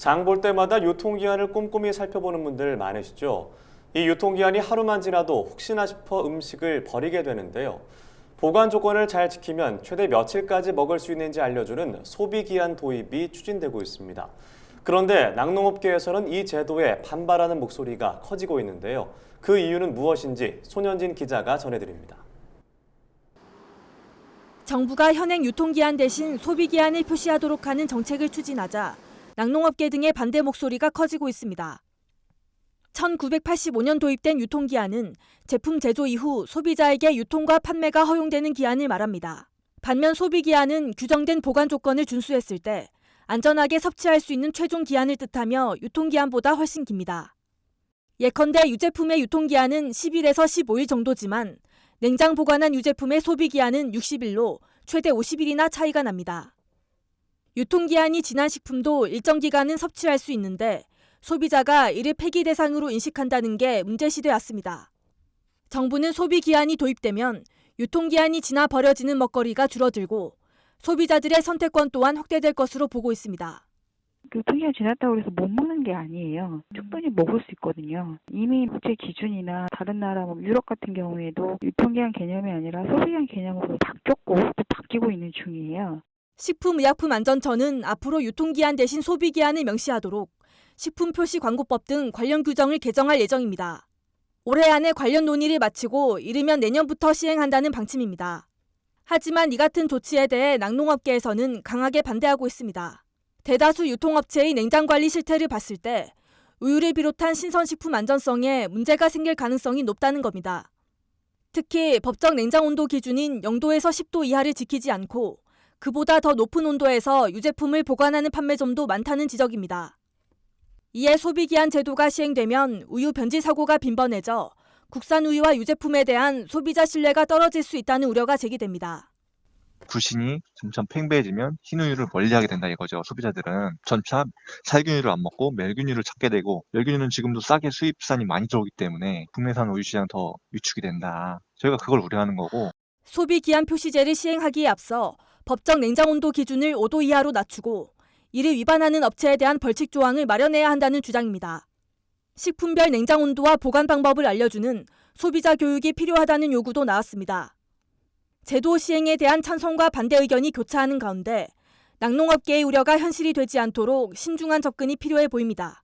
장 볼 때마다 유통기한을 꼼꼼히 살펴보는 분들 많으시죠? 이 유통기한이 하루만 지나도 혹시나 싶어 음식을 버리게 되는데요. 보관 조건을 잘 지키면 최대 며칠까지 먹을 수 있는지 알려주는 소비기한 도입이 추진되고 있습니다. 그런데 낙농업계에서는 이 제도에 반발하는 목소리가 커지고 있는데요. 그 이유는 무엇인지 손현진 기자가 전해드립니다. 정부가 현행 유통기한 대신 소비기한을 표시하도록 하는 정책을 추진하자 낙농업계 등의 반대 목소리가 커지고 있습니다. 1985년 도입된 유통기한은 제품 제조 이후 소비자에게 유통과 판매가 허용되는 기한을 말합니다. 반면 소비기한은 규정된 보관 조건을 준수했을 때 안전하게 섭취할 수 있는 최종 기한을 뜻하며 유통기한보다 훨씬 깁니다. 예컨대 유제품의 유통기한은 10일에서 15일 정도지만 냉장 보관한 유제품의 소비기한은 60일로 최대 50일이나 차이가 납니다. 유통기한이 지난 식품도 일정 기간은 섭취할 수 있는데 소비자가 이를 폐기 대상으로 인식한다는 게 문제시돼 왔습니다. 정부는 소비기한이 도입되면 유통기한이 지나 버려지는 먹거리가 줄어들고 소비자들의 선택권 또한 확대될 것으로 보고 있습니다. 유통기한 지났다고 해서 못 먹는 게 아니에요. 충분히 먹을 수 있거든요. 이미 국제 기준이나 다른 나라 유럽 같은 경우에도 유통기한 개념이 아니라 소비기한 개념으로 바뀌었고 또 바뀌고 있는 중이에요. 식품의약품안전처는 앞으로 유통기한 대신 소비기한을 명시하도록 식품표시광고법 등 관련 규정을 개정할 예정입니다. 올해 안에 관련 논의를 마치고 이르면 내년부터 시행한다는 방침입니다. 하지만 이 같은 조치에 대해 낙농업계에서는 강하게 반대하고 있습니다. 대다수 유통업체의 냉장관리 실태를 봤을 때 우유를 비롯한 신선식품 안전성에 문제가 생길 가능성이 높다는 겁니다. 특히 법정 냉장온도 기준인 0도에서 10도 이하를 지키지 않고 그보다 더 높은 온도에서 유제품을 보관하는 판매점도 많다는 지적입니다. 이에 소비기한 제도가 시행되면 우유 변질 사고가 빈번해져 국산 우유와 유제품에 대한 소비자 신뢰가 떨어질 수 있다는 우려가 제기됩니다. 구신이 점점 팽배해지면 흰우유를 멀리하게 된다 이거죠. 소비자들은 점차 살균유를 안 먹고 멸균유를 찾게 되고 멸균유는 지금도 싸게 수입산이 많이 들어오기 때문에 국내산 우유 시장 더 위축이 된다. 저희가 그걸 우려하는 거고. 소비기한 표시제를 시행하기에 앞서 법정 냉장온도 기준을 5도 이하로 낮추고 이를 위반하는 업체에 대한 벌칙 조항을 마련해야 한다는 주장입니다. 식품별 냉장온도와 보관 방법을 알려주는 소비자 교육이 필요하다는 요구도 나왔습니다. 제도 시행에 대한 찬성과 반대 의견이 교차하는 가운데 낙농업계의 우려가 현실이 되지 않도록 신중한 접근이 필요해 보입니다.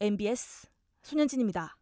MBS 손현진입니다.